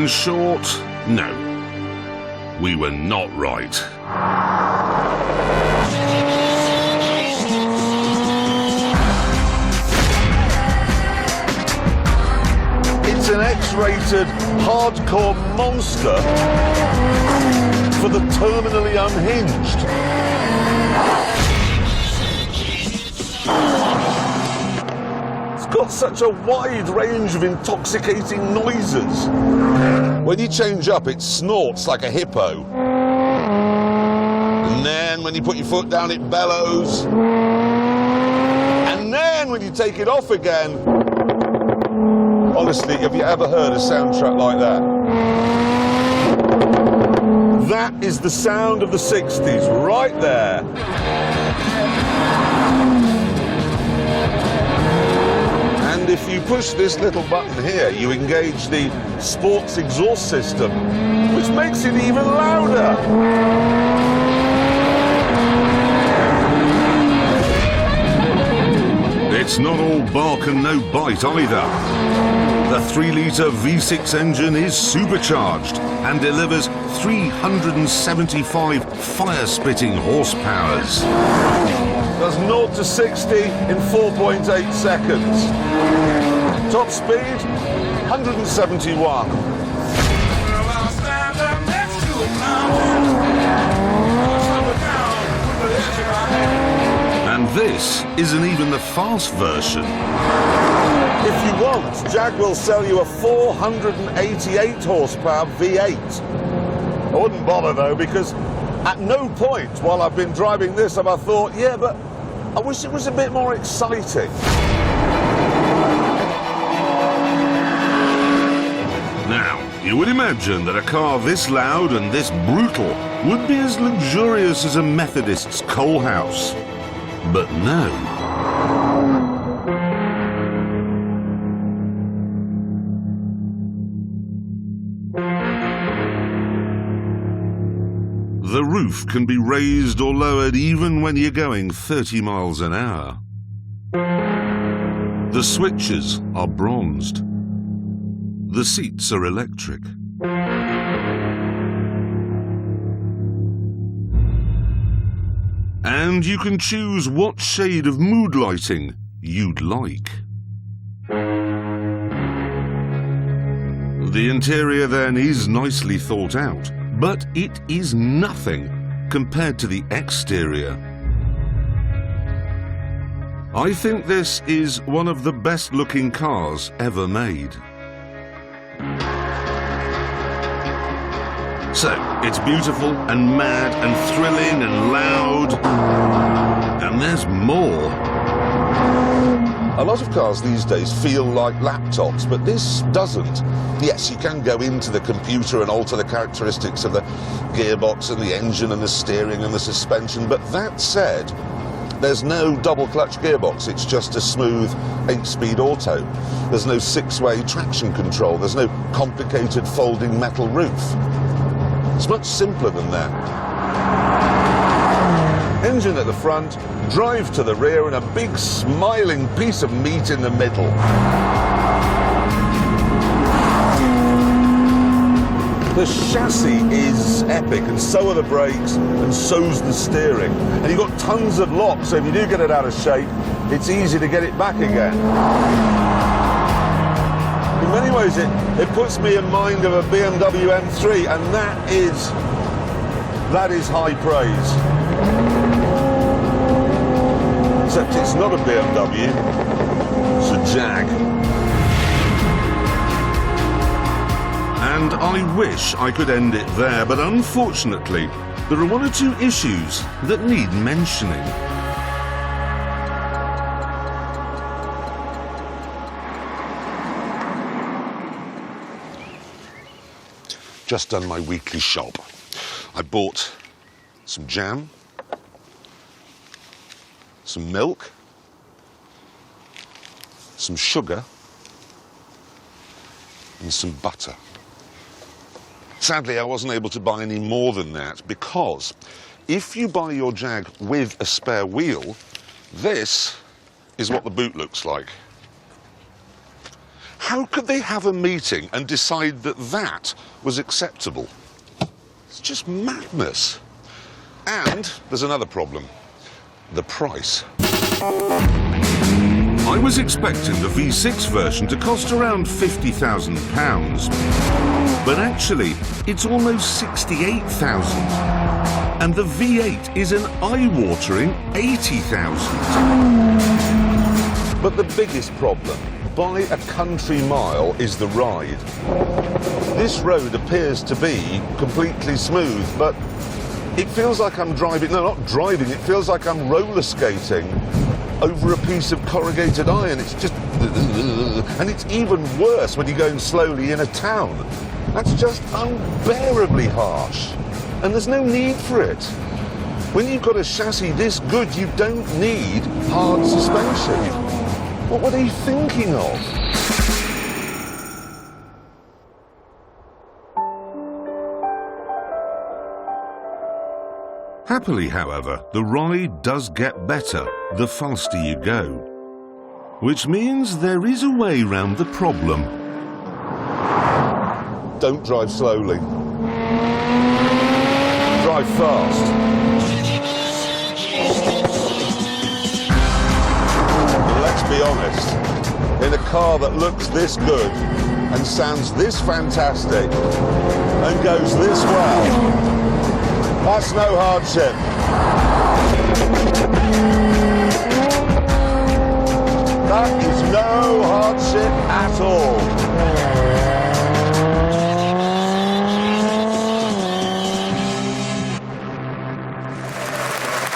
In short, no. We were not right. It's an X-rated, hardcore monster for the terminally unhinged. It's got such a wide range of intoxicating noises. When you change up, it snorts like a hippo. And then when you put your foot down, it bellows. And then when you take it off again... Honestly, have you ever heard a soundtrack like that? That is the sound of the 60s, right there. And if you push this little button here, you engage the sports exhaust system, which makes it even louder. It's not all bark and no bite either. The 3-litre V6 engine is supercharged and delivers 375 fire-spitting horsepowers. Does 0 to 60 in 4.8 seconds. Top speed, 171. And this isn't even the fast version. If you want, Jag will sell you a 488 horsepower V8. I wouldn't bother though, because at no point while I've been driving this have I thought, yeah, but I wish it was a bit more exciting. Now, you would imagine that a car this loud and this brutal would be as luxurious as a Methodist's coal house. But no. The roof can be raised or lowered even when you're going 30 miles an hour. The switches are bronzed. The seats are electric. And you can choose what shade of mood lighting you'd like. The interior then is nicely thought out, but it is nothing compared to the exterior. I think this is one of the best looking cars ever made. So, it's beautiful and mad and thrilling and loud, and there's more. A lot of cars these days feel like laptops, but this doesn't. Yes, you can go into the computer and alter the characteristics of the gearbox and the engine and the steering and the suspension, but that said, there's no double clutch gearbox, it's just a smooth 8-speed auto. There's no 6-way traction control, there's no complicated folding metal roof. It's much simpler than that. Engine at the front, drive to the rear, and a big smiling piece of meat in the middle. The chassis is epic, and so are the brakes, and so's the steering. And you've got tons of locks, so if you do get it out of shape, it's easy to get it back again. In many ways, it puts me in mind of a BMW M3, and that is high praise. Except it's not a BMW, it's a Jag. And I wish I could end it there, but unfortunately, there are one or two issues that need mentioning. Just done my weekly shop. I bought some jam, some milk, some sugar, and some butter. Sadly, I wasn't able to buy any more than that, because if you buy your Jag with a spare wheel, this is what the boot looks like. How could they have a meeting and decide that that was acceptable? It's just madness. And there's another problem. The price. I was expecting the V6 version to cost around £50,000, but actually it's almost £68,000, and the V8 is an eye-watering £80,000. But the biggest problem, by a country mile, is the ride. This road appears to be completely smooth, but it feels like I'm driving, no, not driving, it feels like I'm roller skating over a piece of corrugated iron. It's just, and it's even worse when you're going slowly in a town. That's just unbearably harsh, and there's no need for it. When you've got a chassis this good, you don't need hard suspension. What were they thinking of? Happily, however, the ride does get better the faster you go, which means there is a way round the problem. Don't drive slowly. Drive fast. Let's be honest, in a car that looks this good and sounds this fantastic and goes this well, that's no hardship. That is no hardship at all.